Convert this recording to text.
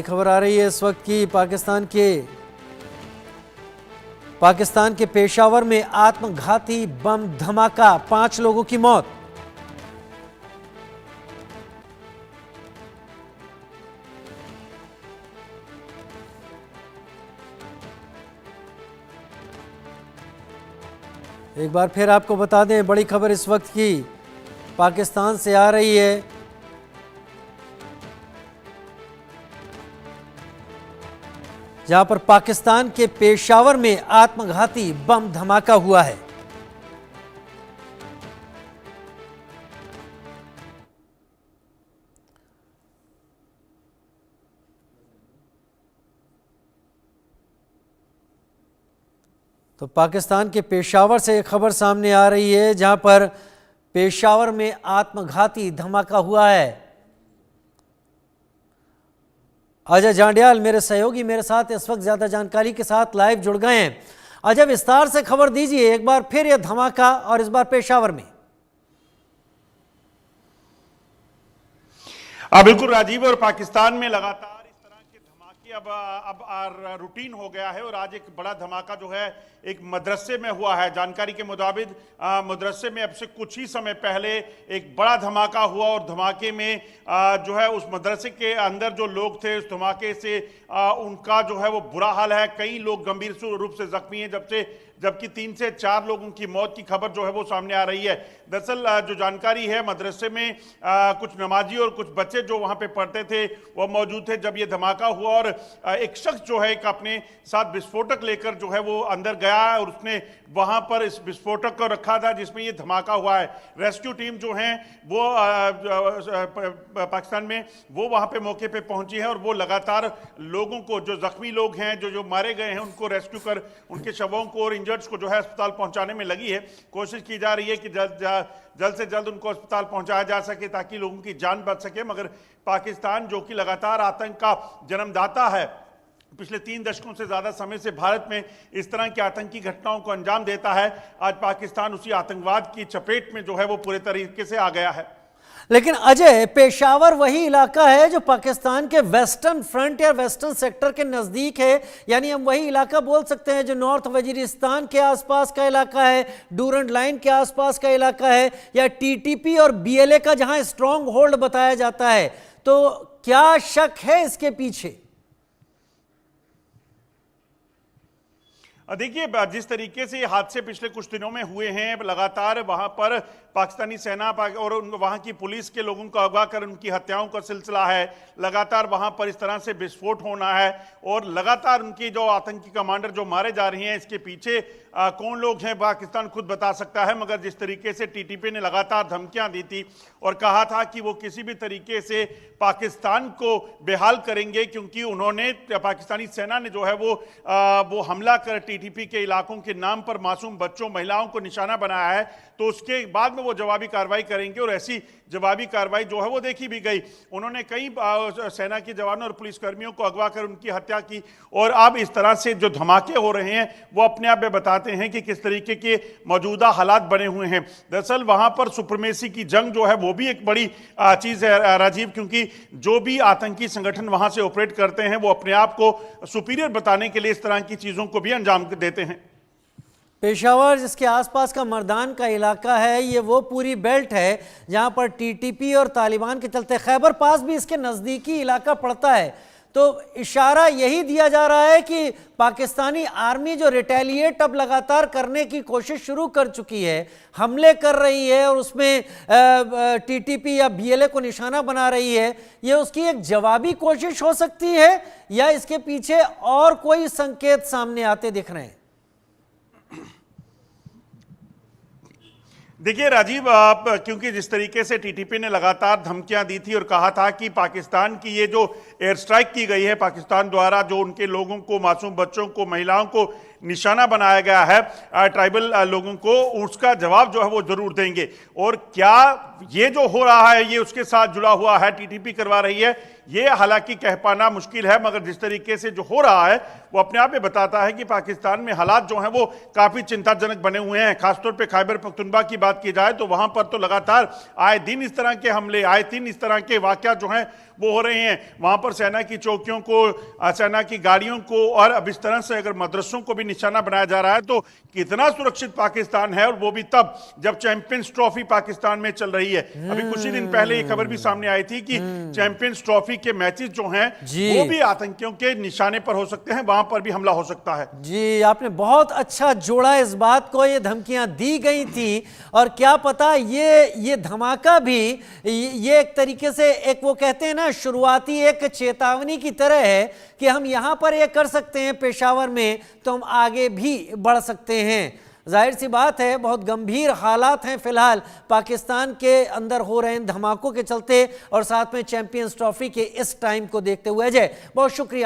खबर आ रही है इस वक्त की पाकिस्तान के पेशावर में आत्मघाती बम धमाका, 5 लोगों की मौत। एक बार फिर आपको बता दें, बड़ी खबर इस वक्त की पाकिस्तान से आ रही है। जहां पर पाकिस्तान के पेशावर में आत्मघाती बम धमाका हुआ है। तो पाकिस्तान के पेशावर से एक खबर सामने आ रही है, जहां पर पेशावर में आत्मघाती धमाका हुआ है। अजय जांडियाल मेरे सहयोगी मेरे साथ इस वक्त ज्यादा जानकारी के साथ लाइव जुड़ गए हैं। अजय, विस्तार से खबर दीजिए एक बार फिर, यह धमाका और इस बार पेशावर में। बिल्कुल राजीव, और पाकिस्तान में लगातार इस तरह के धमाके अब रूटीन हो गया है। और आज एक बड़ा धमाका जो है एक मदरसे में हुआ है। जानकारी के मुताबिक मदरसे में अब से कुछ ही समय पहले एक बड़ा धमाका हुआ, और धमाके में जो है उस मदरसे के अंदर जो लोग थे, उस धमाके से उनका जो है वो बुरा हाल है। कई लोग गंभीर रूप से जख्मी हैं, जबकि 3 से 4 लोगों की मौत की खबर जो है वो सामने आ रही है। दरअसल जो जानकारी है, मदरसे में कुछ नमाजी और कुछ बच्चे जो वहां पे पढ़ते थे वो मौजूद थे जब ये धमाका हुआ। और एक शख्स जो है एक अपने साथ विस्फोटक लेकर जो है वो अंदर गया है, और उसने वहां पर इस विस्फोटक को रखा था जिसमें ये धमाका हुआ है। रेस्क्यू टीम जो है वो पाकिस्तान में वो वहां पे मौके पे पहुंची है, और वो लगातार लोगों को, जो जख्मी लोग हैं, जो मारे गए हैं, उनको रेस्क्यू कर उनके शवों को और इंजर्ड्स को जो है अस्पताल पहुंचाने में लगी है। कोशिश की जा रही है कि जल्द से जल्द उनको अस्पताल पहुंचाया जा सके ताकि लोगों की जान बच सके। मगर पाकिस्तान, जो कि लगातार आतंक का जन्मदाता है, पिछले 3 दशकों से ज्यादा समय से भारत में इस तरह की आतंकी घटनाओं को अंजाम देता है, आज पाकिस्तान उसी आतंकवाद की चपेट में जो है वो पूरे तरीके से आ गया है। लेकिन अजय, पेशावर वही इलाका है जो पाकिस्तान के वेस्टर्न फ्रंट या वेस्टर्न सेक्टर के नज़दीक है, यानी हम वही इलाका बोल सकते हैं जो नॉर्थ वजीरिस्तान के आसपास का इलाका है, डूरंड लाइन के आसपास का इलाका है, या टीटीपी और बीएलए का जहां स्ट्रॉन्ग होल्ड बताया जाता है। तो क्या शक है इसके पीछे? देखिए, जिस तरीके से ये हादसे पिछले कुछ दिनों में हुए हैं, लगातार वहां पर पाकिस्तानी सेना और वहां की पुलिस के लोगों को अगवा कर उनकी हत्याओं का सिलसिला है। लगातार वहां पर इस तरह से विस्फोट होना है, और लगातार उनकी जो आतंकी कमांडर जो मारे जा रहे हैं, इसके पीछे कौन लोग हैं पाकिस्तान खुद बता सकता है। मगर जिस तरीके से टीटीपी ने लगातार धमकियां दी थी और कहा था कि वो किसी भी तरीके से पाकिस्तान को बेहाल करेंगे, क्योंकि उन्होंने, पाकिस्तानी सेना ने जो है वो हमला कर टीटीपी के इलाकों के नाम पर मासूम बच्चों, महिलाओं को निशाना बनाया है, तो उसके बाद में वो जवाबी कार्रवाई करेंगे। और ऐसी जवाबी कार्रवाई जो है वो देखी भी गई। उन्होंने कई सेना के जवानों और पुलिसकर्मियों को अगवा कर उनकी हत्या की। और अब इस तरह से जो धमाके हो रहे हैं वो अपने आप में बताते हैं कि किस तरीके के मौजूदा हालात बने हुए हैं। दरअसल वहां पर सुप्रीमेसी की जंग जो है वो भी एक बड़ी चीज है राजीव, क्योंकि जो भी आतंकी संगठन वहां से ऑपरेट करते हैं वो अपने आप को सुपीरियर बताने के लिए इस तरह की चीजों को भी अंजाम देते हैं। पेशावर जिसके आसपास का मर्दान का इलाका है, ये वो पूरी बेल्ट है जहां पर टीटीपी और तालिबान के चलते, खैबर पास भी इसके नज़दीकी इलाका पड़ता है। तो इशारा यही दिया जा रहा है कि पाकिस्तानी आर्मी जो रिटेलिएट अब लगातार करने की कोशिश शुरू कर चुकी है, हमले कर रही है और उसमें टीटीपी या बीएलए को निशाना बना रही है, ये उसकी एक जवाबी कोशिश हो सकती है, या इसके पीछे और कोई संकेत सामने आते दिख रहे हैं? देखिए राजीव, आप, क्योंकि जिस तरीके से टीटीपी ने लगातार धमकियां दी थी और कहा था कि पाकिस्तान की ये जो एयर स्ट्राइक की गई है पाकिस्तान द्वारा, जो उनके लोगों को, मासूम बच्चों को, महिलाओं को निशाना बनाया गया है, ट्राइबल लोगों को, उसका जवाब जो है वो जरूर देंगे। और क्या ये जो हो रहा है ये उसके साथ जुड़ा हुआ है, टीटीपी करवा रही है, ये हालांकि कह पाना मुश्किल है, मगर जिस तरीके से जो हो रहा है वो अपने आप में बताता है कि पाकिस्तान में हालात जो हैं वो काफी चिंताजनक बने हुए हैं। खासतौर पे खैबर पख्तूनख्वा की बात की जाए तो वहां पर तो लगातार आए दिन इस तरह के हमले, आए दिन इस तरह के वाकया जो हैं वो हो रहे हैं। वहां पर सेना की चौकियों को, सेना की गाड़ियों को और अब इस तरह से अगर मदरसों को भी निशाना बनाया जा रहा है तो कितना सुरक्षित पाकिस्तान है, और वो भी तब जब चैंपियंस ट्रॉफी पाकिस्तान में चल रही है। अभी कुछ ही दिन पहले ये खबर भी सामने आई थी कि चैंपियंस ट्रॉफी के मैचेस जो हैं वो भी आतंकियों के निशाने पर हो सकते हैं, वहां पर भी हमला हो सकता है। जी, आपने बहुत अच्छा जोड़ा इस बात को। ये धमकियां दी गई थी और क्या पता ये धमाका भी ये एक तरीके से, एक वो कहते हैं ना, शुरुआती एक चेतावनी की तरह है कि हम यहां पर ये कर सकते हैं पेशावर में, तो हम आगे भी बढ़ सकते हैं। जाहिर सी बात है बहुत गंभीर हालात हैं फिलहाल पाकिस्तान के अंदर हो रहे हैं धमाकों के चलते, और साथ में चैंपियंस ट्रॉफी के इस टाइम को देखते हुए। अजय, बहुत शुक्रिया।